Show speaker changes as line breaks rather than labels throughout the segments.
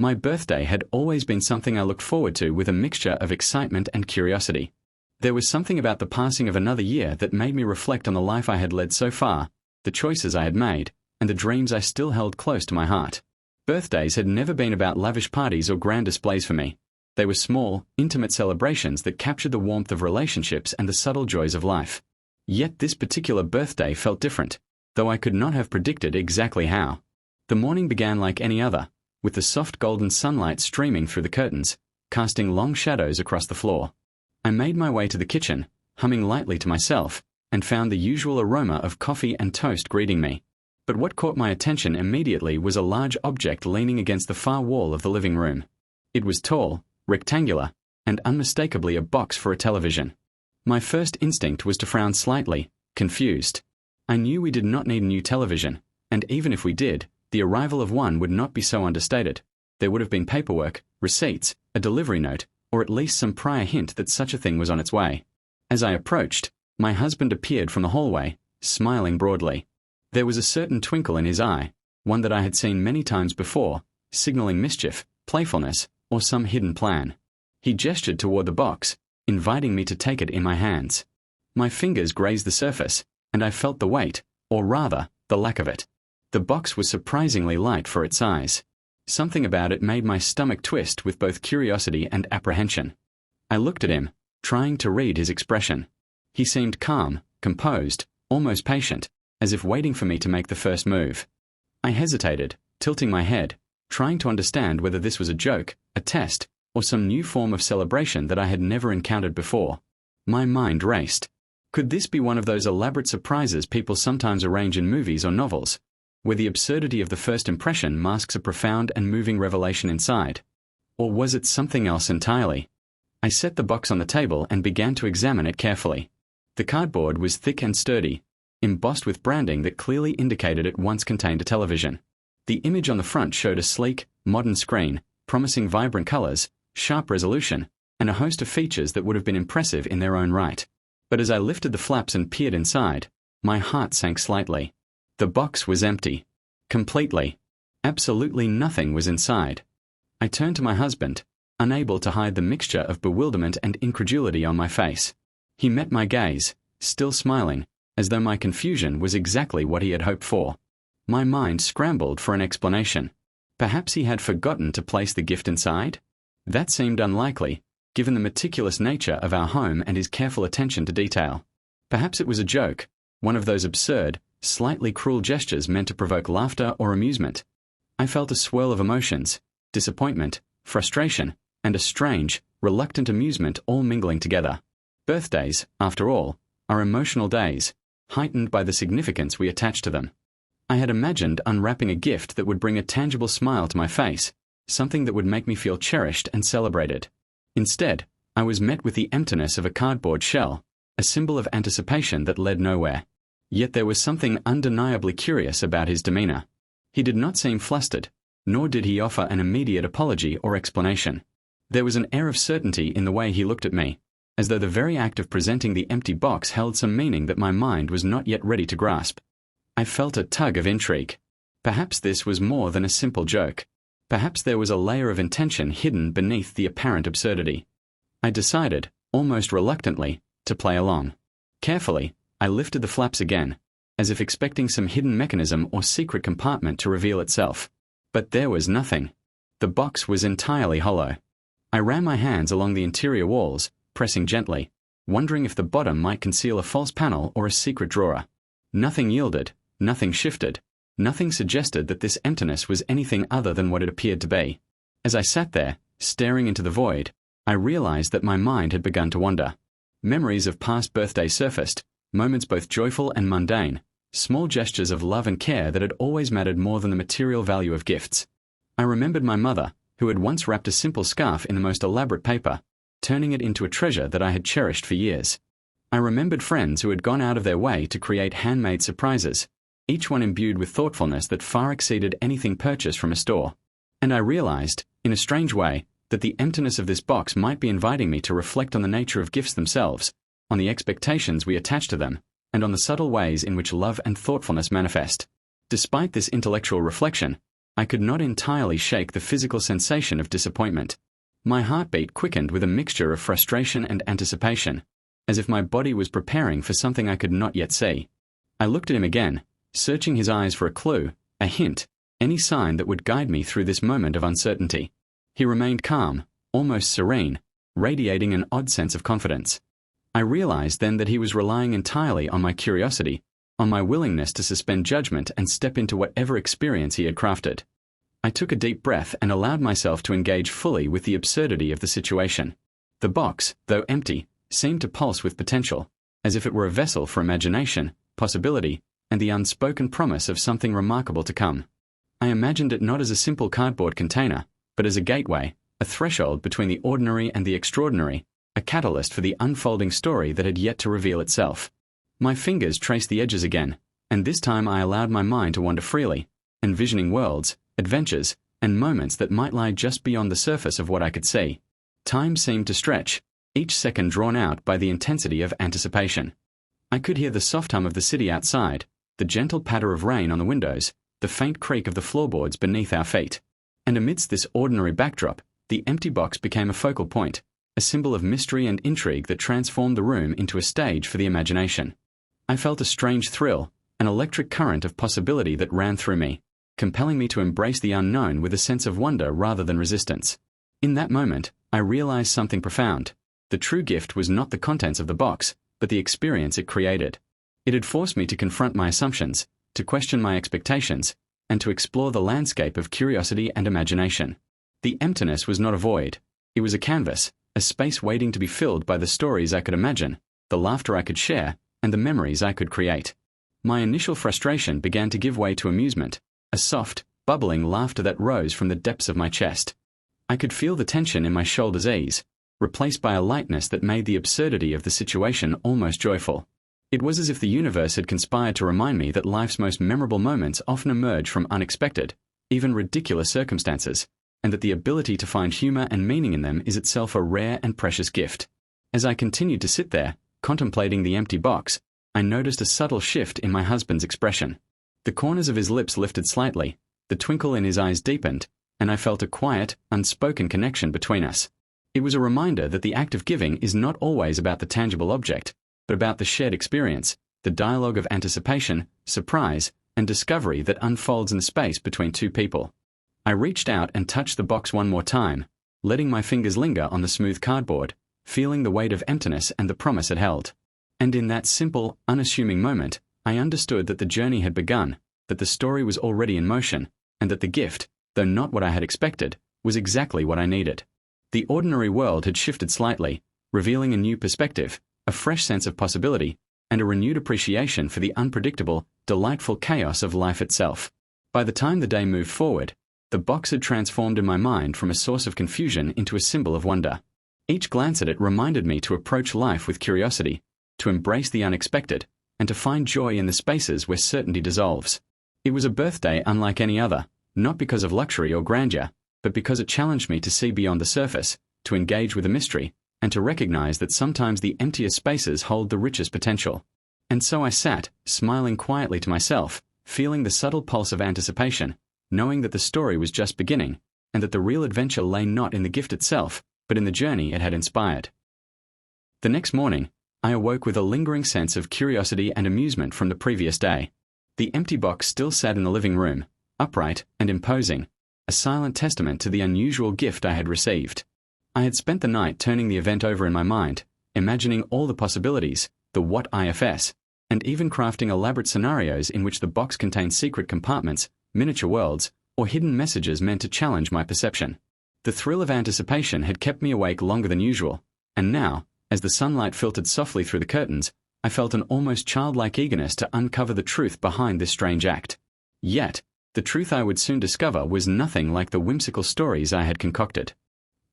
My birthday had always been something I looked forward to with a mixture of excitement and curiosity. There was something about the passing of another year that made me reflect on the life I had led so far, the choices I had made, and the dreams I still held close to my heart. Birthdays had never been about lavish parties or grand displays for me. They were small, intimate celebrations that captured the warmth of relationships and the subtle joys of life. Yet this particular birthday felt different, though I could not have predicted exactly how. The morning began like any other, with the soft golden sunlight streaming through the curtains, casting long shadows across the floor. I made my way to the kitchen, humming lightly to myself, and found the usual aroma of coffee and toast greeting me. But what caught my attention immediately was a large object leaning against the far wall of the living room. It was tall, rectangular, and unmistakably a box for a television. My first instinct was to frown slightly, confused. I knew we did not need a new television, and even if we did, the arrival of one would not be so understated. There would have been paperwork, receipts, a delivery note, or at least some prior hint that such a thing was on its way. As I approached, my husband appeared from the hallway, smiling broadly. There was a certain twinkle in his eye, one that I had seen many times before, signaling mischief, playfulness, or some hidden plan. He gestured toward the box, inviting me to take it in my hands. My fingers grazed the surface, and I felt the weight, or rather, the lack of it. The box was surprisingly light for its size. Something about it made my stomach twist with both curiosity and apprehension. I looked at him, trying to read his expression. He seemed calm, composed, almost patient, as if waiting for me to make the first move. I hesitated, tilting my head, trying to understand whether this was a joke, a test, or some new form of celebration that I had never encountered before. My mind raced. Could this be one of those elaborate surprises people sometimes arrange in movies or novels, where the absurdity of the first impression masks a profound and moving revelation inside? Or was it something else entirely? I set the box on the table and began to examine it carefully. The cardboard was thick and sturdy, embossed with branding that clearly indicated it once contained a television. The image on the front showed a sleek, modern screen, promising vibrant colors, sharp resolution, and a host of features that would have been impressive in their own right. But as I lifted the flaps and peered inside, my heart sank slightly. The box was empty. Completely. Absolutely nothing was inside. I turned to my husband, unable to hide the mixture of bewilderment and incredulity on my face. He met my gaze, still smiling, as though my confusion was exactly what he had hoped for. My mind scrambled for an explanation. Perhaps he had forgotten to place the gift inside? That seemed unlikely, given the meticulous nature of our home and his careful attention to detail. Perhaps it was a joke, one of those absurd, slightly cruel gestures meant to provoke laughter or amusement. I felt a swirl of emotions, disappointment, frustration, and a strange, reluctant amusement all mingling together. Birthdays, after all, are emotional days, heightened by the significance we attach to them. I had imagined unwrapping a gift that would bring a tangible smile to my face, something that would make me feel cherished and celebrated. Instead, I was met with the emptiness of a cardboard shell, a symbol of anticipation that led nowhere. Yet there was something undeniably curious about his demeanor. He did not seem flustered, nor did he offer an immediate apology or explanation. There was an air of certainty in the way he looked at me, as though the very act of presenting the empty box held some meaning that my mind was not yet ready to grasp. I felt a tug of intrigue. Perhaps this was more than a simple joke. Perhaps there was a layer of intention hidden beneath the apparent absurdity. I decided, almost reluctantly, to play along. Carefully, I lifted the flaps again, as if expecting some hidden mechanism or secret compartment to reveal itself. But there was nothing. The box was entirely hollow. I ran my hands along the interior walls, pressing gently, wondering if the bottom might conceal a false panel or a secret drawer. Nothing yielded, nothing shifted, nothing suggested that this emptiness was anything other than what it appeared to be. As I sat there, staring into the void, I realized that my mind had begun to wander. Memories of past birthdays surfaced, moments both joyful and mundane, small gestures of love and care that had always mattered more than the material value of gifts. I remembered my mother, who had once wrapped a simple scarf in the most elaborate paper, turning it into a treasure that I had cherished for years. I remembered friends who had gone out of their way to create handmade surprises, each one imbued with thoughtfulness that far exceeded anything purchased from a store. And I realized, in a strange way, that the emptiness of this box might be inviting me to reflect on the nature of gifts themselves, on the expectations we attach to them, and on the subtle ways in which love and thoughtfulness manifest. Despite this intellectual reflection, I could not entirely shake the physical sensation of disappointment. My heartbeat quickened with a mixture of frustration and anticipation, as if my body was preparing for something I could not yet see. I looked at him again, searching his eyes for a clue, a hint, any sign that would guide me through this moment of uncertainty. He remained calm, almost serene, radiating an odd sense of confidence. I realized then that he was relying entirely on my curiosity, on my willingness to suspend judgment and step into whatever experience he had crafted. I took a deep breath and allowed myself to engage fully with the absurdity of the situation. The box, though empty, seemed to pulse with potential, as if it were a vessel for imagination, possibility, and the unspoken promise of something remarkable to come. I imagined it not as a simple cardboard container, but as a gateway, a threshold between the ordinary and the extraordinary, a catalyst for the unfolding story that had yet to reveal itself. My fingers traced the edges again, and this time I allowed my mind to wander freely, envisioning worlds, adventures, and moments that might lie just beyond the surface of what I could see. Time seemed to stretch, each second drawn out by the intensity of anticipation. I could hear the soft hum of the city outside, the gentle patter of rain on the windows, the faint creak of the floorboards beneath our feet. And amidst this ordinary backdrop, the empty box became a focal point, a symbol of mystery and intrigue that transformed the room into a stage for the imagination. I felt a strange thrill, an electric current of possibility that ran through me, compelling me to embrace the unknown with a sense of wonder rather than resistance. In that moment, I realized something profound. The true gift was not the contents of the box, but the experience it created. It had forced me to confront my assumptions, to question my expectations, and to explore the landscape of curiosity and imagination. The emptiness was not a void. It was a canvas, a space waiting to be filled by the stories I could imagine, the laughter I could share, and the memories I could create. My initial frustration began to give way to amusement, a soft, bubbling laughter that rose from the depths of my chest. I could feel the tension in my shoulders ease, replaced by a lightness that made the absurdity of the situation almost joyful. It was as if the universe had conspired to remind me that life's most memorable moments often emerge from unexpected, even ridiculous circumstances, and that the ability to find humor and meaning in them is itself a rare and precious gift. As I continued to sit there, contemplating the empty box, I noticed a subtle shift in my husband's expression. The corners of his lips lifted slightly, the twinkle in his eyes deepened, and I felt a quiet, unspoken connection between us. It was a reminder that the act of giving is not always about the tangible object, but about the shared experience, the dialogue of anticipation, surprise, and discovery that unfolds in the space between two people. I reached out and touched the box one more time, letting my fingers linger on the smooth cardboard, feeling the weight of emptiness and the promise it held. And in that simple, unassuming moment, I understood that the journey had begun, that the story was already in motion, and that the gift, though not what I had expected, was exactly what I needed. The ordinary world had shifted slightly, revealing a new perspective, a fresh sense of possibility, and a renewed appreciation for the unpredictable, delightful chaos of life itself. By the time the day moved forward, the box had transformed in my mind from a source of confusion into a symbol of wonder. Each glance at it reminded me to approach life with curiosity, to embrace the unexpected, and to find joy in the spaces where certainty dissolves. It was a birthday unlike any other, not because of luxury or grandeur, but because it challenged me to see beyond the surface, to engage with a mystery, and to recognize that sometimes the emptiest spaces hold the richest potential. And so I sat, smiling quietly to myself, feeling the subtle pulse of anticipation, knowing that the story was just beginning, and that the real adventure lay not in the gift itself, but in the journey it had inspired. The next morning, I awoke with a lingering sense of curiosity and amusement from the previous day. The empty box still sat in the living room, upright and imposing, a silent testament to the unusual gift I had received. I had spent the night turning the event over in my mind, imagining all the possibilities, the what ifs, and even crafting elaborate scenarios in which the box contained secret compartments, miniature worlds, or hidden messages meant to challenge my perception. The thrill of anticipation had kept me awake longer than usual, and now, as the sunlight filtered softly through the curtains, I felt an almost childlike eagerness to uncover the truth behind this strange act. Yet, the truth I would soon discover was nothing like the whimsical stories I had concocted.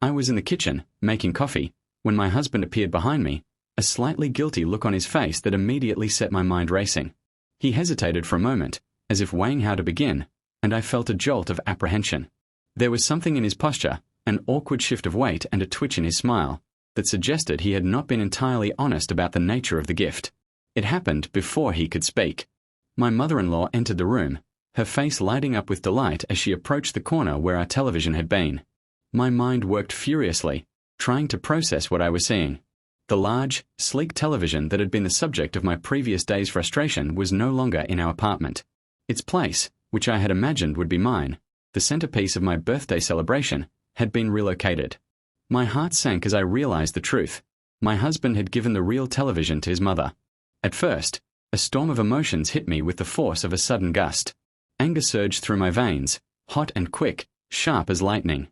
I was in the kitchen, making coffee, when my husband appeared behind me, a slightly guilty look on his face that immediately set my mind racing. He hesitated for a moment, as if weighing how to begin, and I felt a jolt of apprehension. There was something in his posture, an awkward shift of weight and a twitch in his smile, that suggested he had not been entirely honest about the nature of the gift. It happened before he could speak. My mother-in-law entered the room, her face lighting up with delight as she approached the corner where our television had been. My mind worked furiously, trying to process what I was seeing. The large, sleek television that had been the subject of my previous day's frustration was no longer in our apartment. Its place, which I had imagined would be mine, the centerpiece of my birthday celebration, had been relocated. My heart sank as I realized the truth. My husband had given the real television to his mother. At first, a storm of emotions hit me with the force of a sudden gust. Anger surged through my veins, hot and quick, sharp as lightning.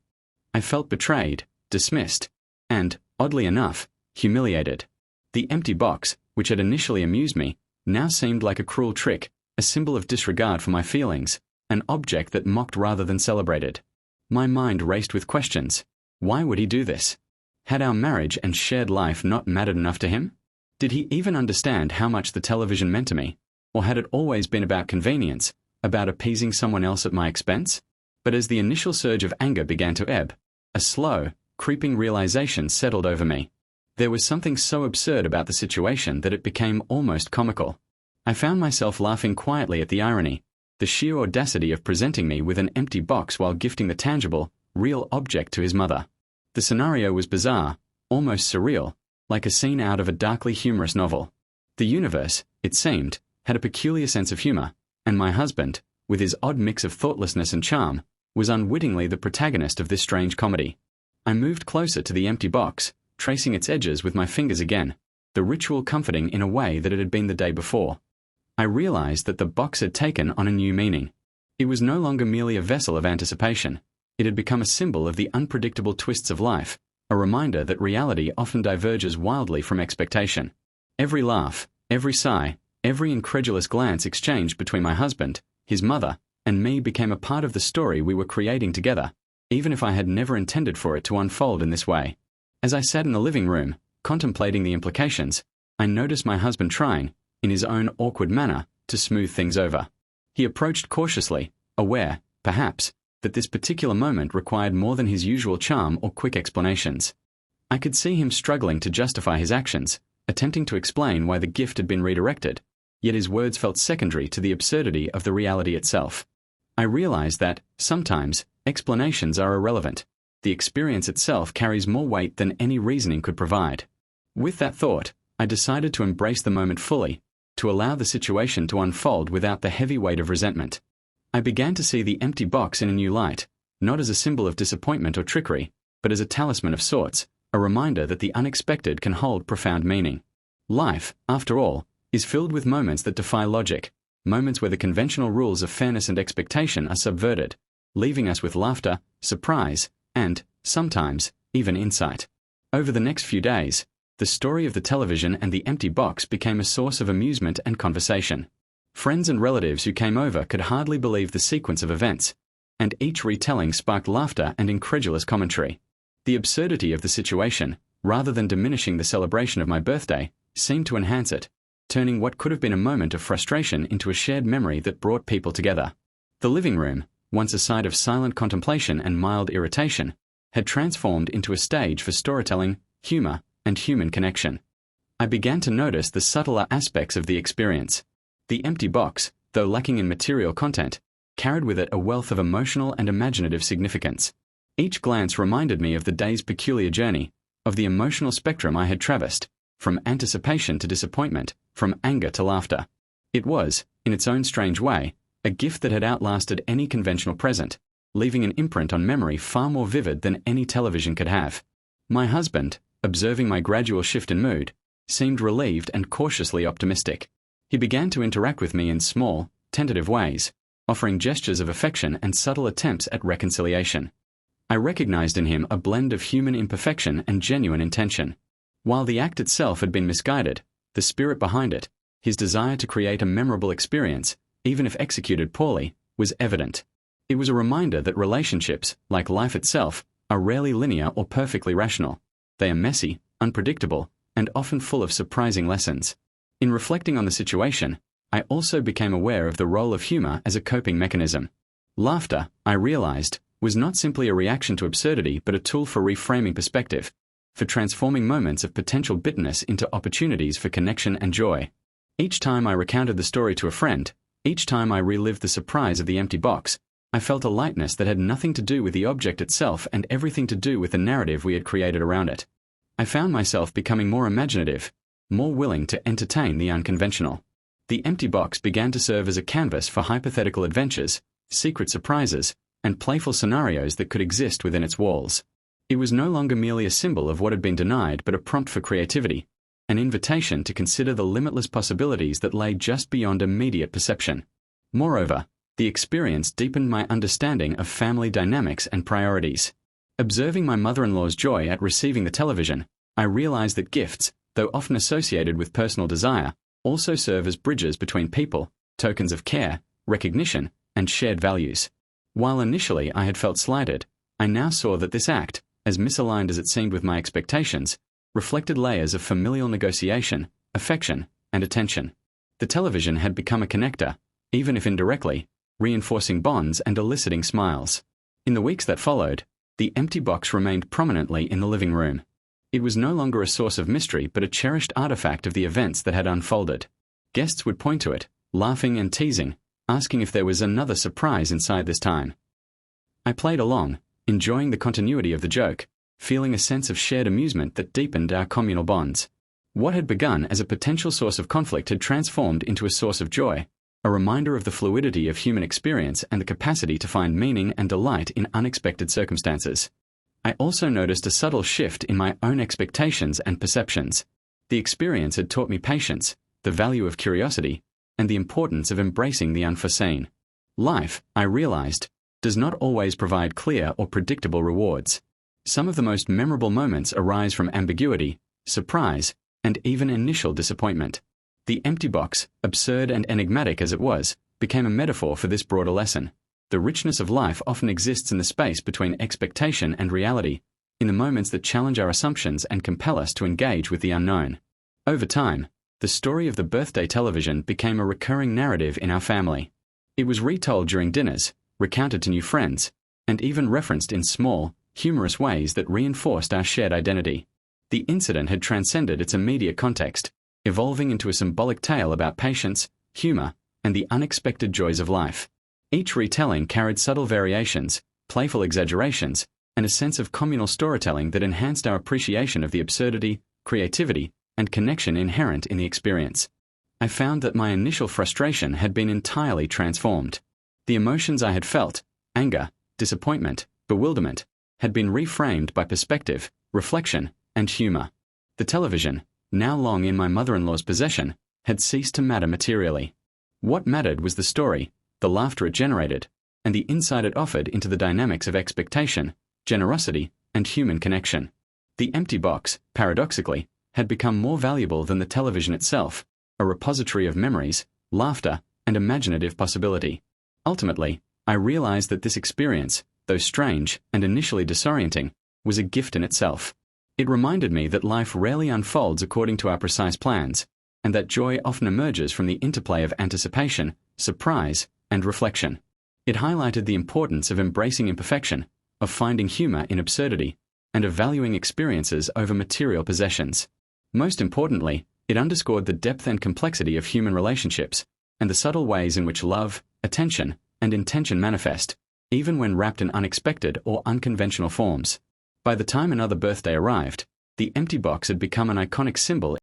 I felt betrayed, dismissed, and, oddly enough, humiliated. The empty box, which had initially amused me, now seemed like a cruel trick, a symbol of disregard for my feelings, an object that mocked rather than celebrated. My mind raced with questions. Why would he do this? Had our marriage and shared life not mattered enough to him? Did he even understand how much the television meant to me? Or had it always been about convenience, about appeasing someone else at my expense? But as the initial surge of anger began to ebb, a slow, creeping realization settled over me. There was something so absurd about the situation that it became almost comical. I found myself laughing quietly at the irony, the sheer audacity of presenting me with an empty box while gifting the tangible, real object to his mother. The scenario was bizarre, almost surreal, like a scene out of a darkly humorous novel. The universe, it seemed, had a peculiar sense of humor, and my husband, with his odd mix of thoughtlessness and charm, was unwittingly the protagonist of this strange comedy. I moved closer to the empty box, tracing its edges with my fingers again, the ritual comforting in a way that it had been the day before. I realized that the box had taken on a new meaning. It was no longer merely a vessel of anticipation. It had become a symbol of the unpredictable twists of life, a reminder that reality often diverges wildly from expectation. Every laugh, every sigh, every incredulous glance exchanged between my husband, his mother, and me became a part of the story we were creating together, even if I had never intended for it to unfold in this way. As I sat in the living room, contemplating the implications, I noticed my husband trying, in his own awkward manner, to smooth things over. He approached cautiously, aware, perhaps, that this particular moment required more than his usual charm or quick explanations. I could see him struggling to justify his actions, attempting to explain why the gift had been redirected, yet his words felt secondary to the absurdity of the reality itself. I realized that, sometimes, explanations are irrelevant. The experience itself carries more weight than any reasoning could provide. With that thought, I decided to embrace the moment fully, to allow the situation to unfold without the heavy weight of resentment. I began to see the empty box in a new light, not as a symbol of disappointment or trickery, but as a talisman of sorts, a reminder that the unexpected can hold profound meaning. Life, after all, is filled with moments that defy logic, moments where the conventional rules of fairness and expectation are subverted, leaving us with laughter, surprise, and, sometimes, even insight. Over the next few days, the story of the television and the empty box became a source of amusement and conversation. Friends and relatives who came over could hardly believe the sequence of events, and each retelling sparked laughter and incredulous commentary. The absurdity of the situation, rather than diminishing the celebration of my birthday, seemed to enhance it, turning what could have been a moment of frustration into a shared memory that brought people together. The living room, once a site of silent contemplation and mild irritation, had transformed into a stage for storytelling, humor, and human connection. I began to notice the subtler aspects of the experience. The empty box, though lacking in material content, carried with it a wealth of emotional and imaginative significance. Each glance reminded me of the day's peculiar journey, of the emotional spectrum I had traversed, from anticipation to disappointment, from anger to laughter. It was, in its own strange way, a gift that had outlasted any conventional present, leaving an imprint on memory far more vivid than any television could have. My husband, observing my gradual shift in mood, seemed relieved and cautiously optimistic. He began to interact with me in small, tentative ways, offering gestures of affection and subtle attempts at reconciliation. I recognized in him a blend of human imperfection and genuine intention. While the act itself had been misguided, the spirit behind it, his desire to create a memorable experience, even if executed poorly, was evident. It was a reminder that relationships, like life itself, are rarely linear or perfectly rational. They are messy, unpredictable, and often full of surprising lessons. In reflecting on the situation, I also became aware of the role of humor as a coping mechanism. Laughter, I realized, was not simply a reaction to absurdity but a tool for reframing perspective, for transforming moments of potential bitterness into opportunities for connection and joy. Each time I recounted the story to a friend, Each time I relived the surprise of the empty box, I felt a lightness that had nothing to do with the object itself and everything to do with the narrative we had created around it. I found myself becoming more imaginative, more willing to entertain the unconventional. The empty box began to serve as a canvas for hypothetical adventures, secret surprises, and playful scenarios that could exist within its walls. It was no longer merely a symbol of what had been denied, but a prompt for creativity, an invitation to consider the limitless possibilities that lay just beyond immediate perception. Moreover, the experience deepened my understanding of family dynamics and priorities. Observing my mother-in-law's joy at receiving the television, I realized that gifts, though often associated with personal desire, also serve as bridges between people, tokens of care, recognition, and shared values. While initially I had felt slighted, I now saw that this act, as misaligned as it seemed with my expectations, reflected layers of familial negotiation, affection, and attention. The television had become a connector, even if indirectly, reinforcing bonds and eliciting smiles. In the weeks that followed, the empty box remained prominently in the living room. It was no longer a source of mystery but a cherished artifact of the events that had unfolded. Guests would point to it, laughing and teasing, asking if there was another surprise inside this time. I played along, enjoying the continuity of the joke, feeling a sense of shared amusement that deepened our communal bonds. What had begun as a potential source of conflict had transformed into a source of joy, a reminder of the fluidity of human experience and the capacity to find meaning and delight in unexpected circumstances. I also noticed a subtle shift in my own expectations and perceptions. The experience had taught me patience, the value of curiosity, and the importance of embracing the unforeseen. Life, I realized, does not always provide clear or predictable rewards. Some of the most memorable moments arise from ambiguity, surprise, and even initial disappointment. The empty box, absurd and enigmatic as it was, became a metaphor for this broader lesson. The richness of life often exists in the space between expectation and reality, in the moments that challenge our assumptions and compel us to engage with the unknown. Over time, the story of the birthday television became a recurring narrative in our family. It was retold during dinners, recounted to new friends, and even referenced in small, humorous ways that reinforced our shared identity. The incident had transcended its immediate context, evolving into a symbolic tale about patience, humor, and the unexpected joys of life. Each retelling carried subtle variations, playful exaggerations, and a sense of communal storytelling that enhanced our appreciation of the absurdity, creativity, and connection inherent in the experience. I found that my initial frustration had been entirely transformed. The emotions I had felt, anger, disappointment, bewilderment, had been reframed by perspective, reflection, and humor. The television, now long in my mother-in-law's possession, had ceased to matter materially. What mattered was the story, the laughter it generated, and the insight it offered into the dynamics of expectation, generosity, and human connection. The empty box, paradoxically, had become more valuable than the television itself, a repository of memories, laughter, and imaginative possibility. Ultimately, I realized that this experience, though strange and initially disorienting, was a gift in itself. It reminded me that life rarely unfolds according to our precise plans, and that joy often emerges from the interplay of anticipation, surprise, and reflection. It highlighted the importance of embracing imperfection, of finding humor in absurdity, and of valuing experiences over material possessions. Most importantly, it underscored the depth and complexity of human relationships, and the subtle ways in which love, attention, and intention manifest, even when wrapped in unexpected or unconventional forms. By the time another birthday arrived, the empty box had become an iconic symbol